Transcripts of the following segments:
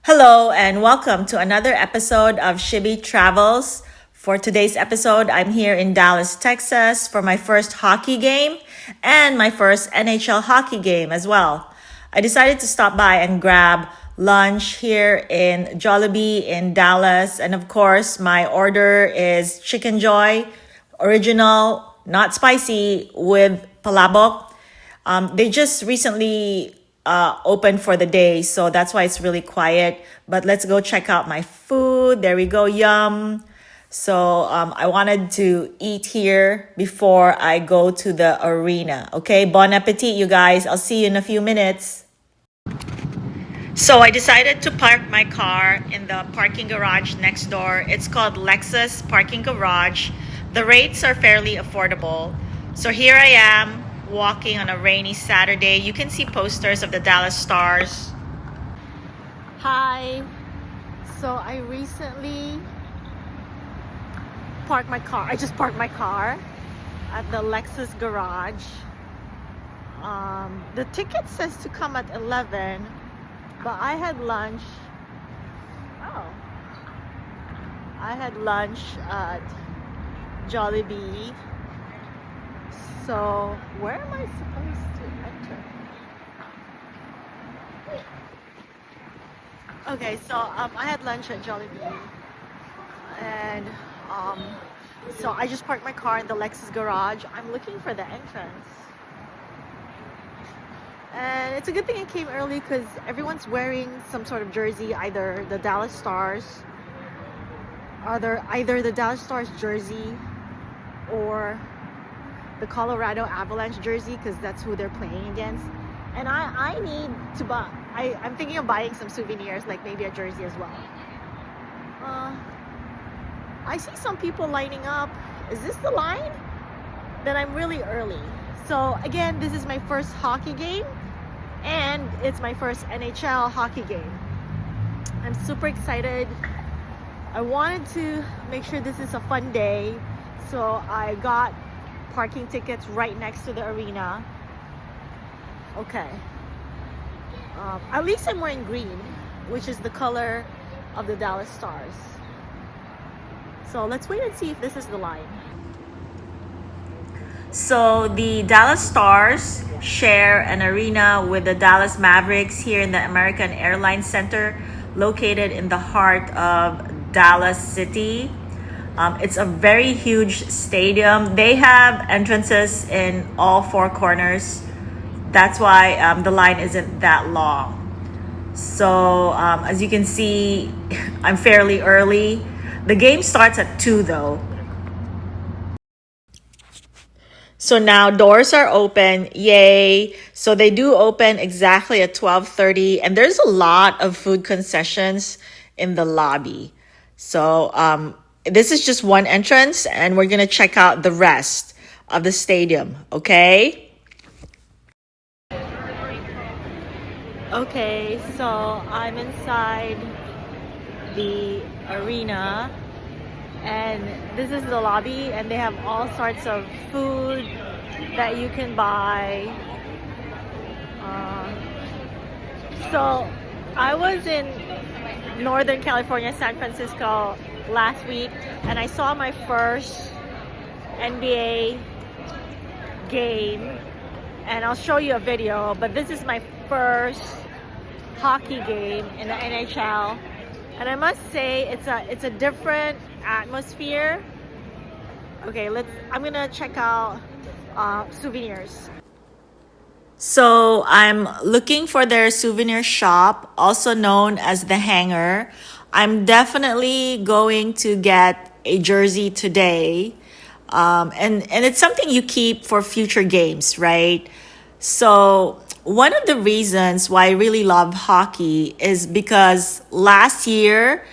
Hello and welcome to another episode of Shibi Travels. For today's episode, I'm here in Dallas, Texas for my first hockey game and my first NHL hockey game as well. I decided to stop by and grab lunch here in Jollibee in Dallas. And of course, my order is Chicken Joy, original, not spicy, with palabok. They just recently open for the day, so that's why it's really quiet. But let's go check out my food. There we go, yum. So I wanted to eat here before I go to the arena. Okay, bon appetit, you guys. I'll see you in a few minutes. So I decided to park my car in the parking garage next door. It's called Lexus Parking Garage. The rates are fairly affordable. So here I am, walking on a rainy Saturday. You can see posters of the Dallas Stars. Hi. So I recently parked my car. I just parked my car at the Lexus garage. The ticket says to come at 11, but I had lunch. I had lunch at Jollibee. So where am I supposed to enter? Okay, so I had lunch at Jollibee, and so I just parked my car in the Lexus garage. I'm looking for the entrance, and it's a good thing I came early because everyone's wearing some sort of jersey, either the Dallas Stars, either the Dallas Stars jersey or the Colorado Avalanche jersey, because that's who they're playing against. And I need to buy, I'm thinking of buying some souvenirs, like maybe a jersey as well. I see some people lining up. Is this the line? Then I'm really early. So again, this is my first hockey game, and it's my first NHL hockey game. I'm super excited. I wanted to make sure this is a fun day, so I got parking tickets right next to the arena. Okay. At least I'm wearing green, which is the color of the Dallas Stars. So let's wait and see if this is the line. So the Dallas Stars share an arena with the Dallas Mavericks here in the American Airlines Center, located in the heart of Dallas City. It's a very huge stadium. They have entrances in all four corners. That's why the line isn't that long. So as you can see, I'm fairly early. The game starts at 2 though. So now doors are open. Yay. So they do open exactly at 12:30, and there's a lot of food concessions in the lobby. So this is just one entrance, and we're going to check out the rest of the stadium, okay? Okay, so I'm inside the arena, and this is the lobby, and they have all sorts of food that you can buy. So I was in Northern California, San Francisco last week, and I saw my first NBA game, and I'll show you a video, but this is my first hockey game in the NHL, and I must say it's a different atmosphere. Okay, I'm gonna check out souvenirs. So I'm looking for their souvenir shop, also known as the Hangar. I'm definitely going to get a jersey today. And it's something you keep for future games, right? So one of the reasons why I really love hockey is because last year,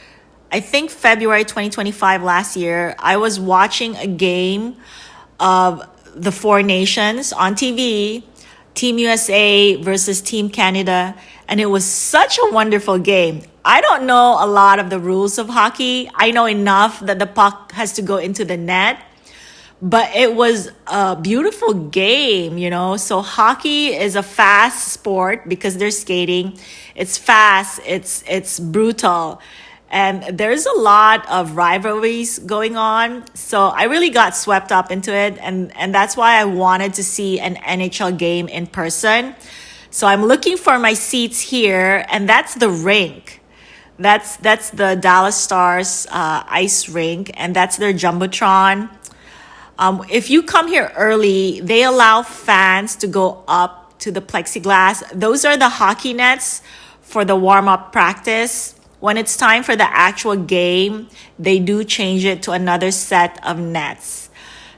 I think February 2025 last year, I was watching a game of the Four Nations on TV, Team USA versus Team Canada, and it was such a wonderful game. I don't know a lot of the rules of hockey. I know enough that the puck has to go into the net, but it was a beautiful game, you know. So hockey is a fast sport because they're skating. It's fast, it's brutal. And there's a lot of rivalries going on. So I really got swept up into it, and that's why I wanted to see an NHL game in person. So I'm looking for my seats here, and that's the rink. That's the Dallas Stars ice rink, and that's their jumbotron. If you come here early, they allow fans to go up to the plexiglass. Those are the hockey nets for the warm-up practice. When it's time for the actual game, they do change it to another set of nets.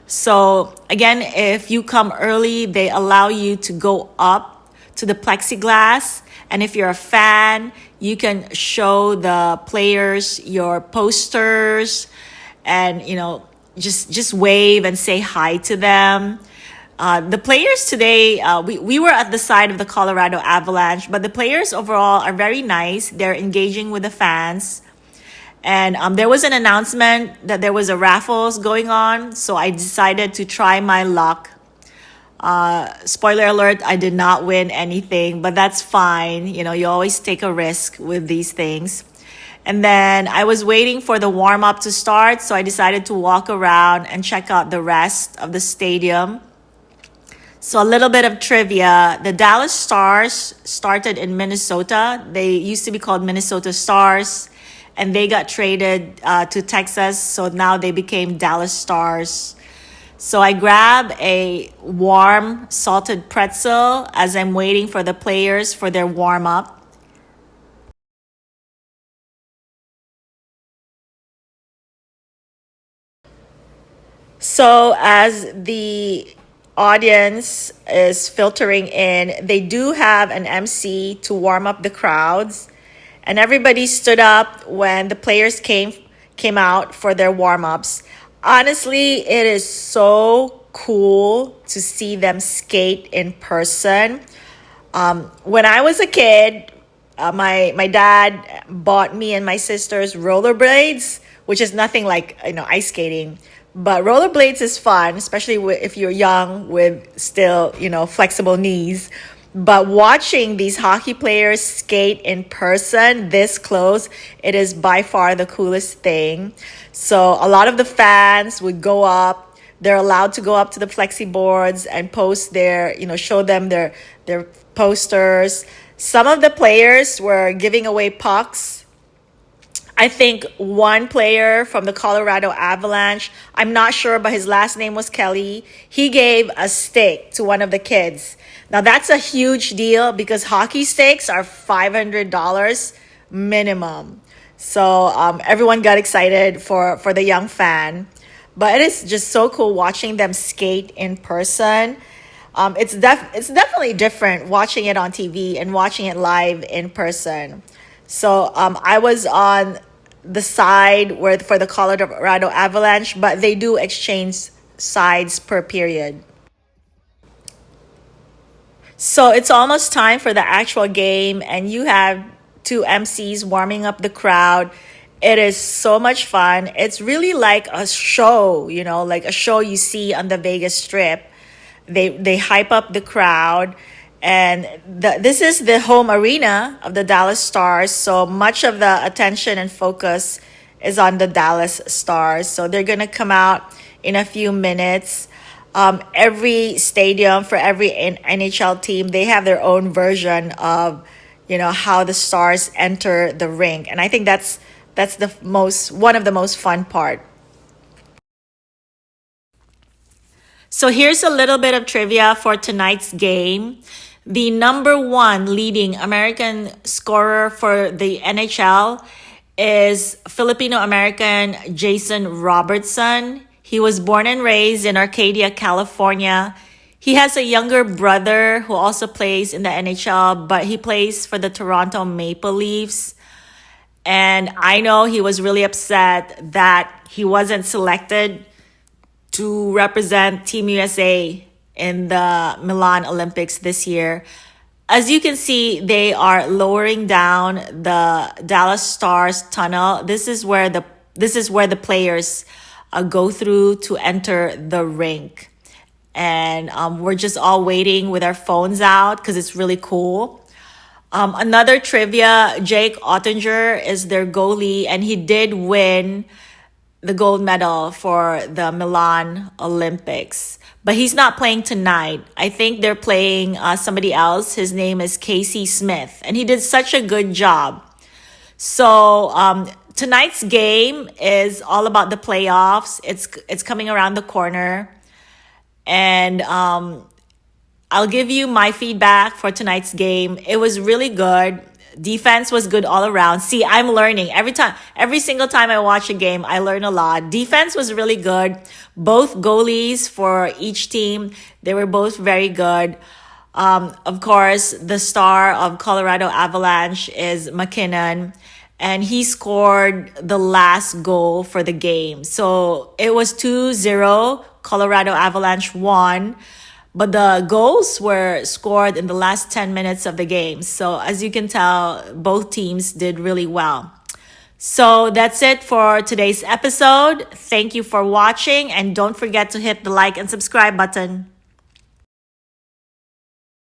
So again, if you come early, they allow you to go up to the plexiglass. And if you're a fan, you can show the players your posters and, you know, just wave and say hi to them. The players today, we were at the side of the Colorado Avalanche, but the players overall are very nice. They're engaging with the fans. And there was an announcement that there was a raffles going on, so I decided to try my luck. Spoiler alert, I did not win anything, but that's fine. You know, you always take a risk with these things. And then I was waiting for the warm-up to start, so I decided to walk around and check out the rest of the stadium. So a little bit of trivia. The Dallas Stars started in Minnesota. They used to be called Minnesota Stars, and they got traded to Texas, so now they became Dallas Stars. So I grab a warm salted pretzel as I'm waiting for the players for their warm-up. So as the audience is filtering in, they do have an MC to warm up the crowds, and everybody stood up when the players came out for their warm-ups. Honestly, it is so cool to see them skate in person. When I was a kid, my dad bought me and my sisters rollerblades, which is nothing like, you know, ice skating. But rollerblades is fun, especially if you're young with still, you know, flexible knees. But watching these hockey players skate in person this close, it is by far the coolest thing. So a lot of the fans would go up. They're allowed to go up to the flexi boards and post their, you know, show them their posters. Some of the players were giving away pucks. I think one player from the Colorado Avalanche, I'm not sure, but his last name was Kelly. He gave a stick to one of the kids. Now that's a huge deal because hockey sticks are $500 minimum. So everyone got excited for the young fan. But it is just so cool watching them skate in person. It's definitely different watching it on TV and watching it live in person. So I was on the side where for the Colorado Avalanche, but they do exchange sides per period. So it's almost time for the actual game, and you have two MCs warming up the crowd. It is so much fun. It's really like a show, you know, like a show you see on the Vegas Strip. They hype up the crowd. And this is the home arena of the Dallas Stars. So much of the attention and focus is on the Dallas Stars. So they're going to come out in a few minutes. Every stadium for every NHL team, they have their own version of, you know, how the Stars enter the rink. And I think that's one of the most fun part. So here's a little bit of trivia for tonight's game. The number one leading American scorer for the NHL is Filipino-American Jason Robertson. He was born and raised in Arcadia, California. He has a younger brother who also plays in the NHL, but he plays for the Toronto Maple Leafs. And I know he was really upset that he wasn't selected to represent Team USA in the Milan Olympics this year. As you can see, they are lowering down the Dallas Stars tunnel. This is where the players go through to enter the rink. And we're just all waiting with our phones out because it's really cool. Another trivia, Jake Ottinger is their goalie, and he did win the gold medal for the Milan Olympics. But he's not playing tonight. I think they're playing somebody else. His name is Casey Smith, and he did such a good job. So tonight's game is all about the playoffs. It's coming around the corner. And I'll give you my feedback for tonight's game. It was really good. Defense was good all around. See, I'm learning every single time I watch a game, I learn a lot. Defense was really good. Both goalies for each team, they were both very good. Of course, the star of Colorado Avalanche is McKinnon, and he scored the last goal for the game. So it was 2-0. Colorado Avalanche won. But the goals were scored in the last 10 minutes of the game. So as you can tell, both teams did really well. So that's it for today's episode. Thank you for watching, and don't forget to hit the like and subscribe button.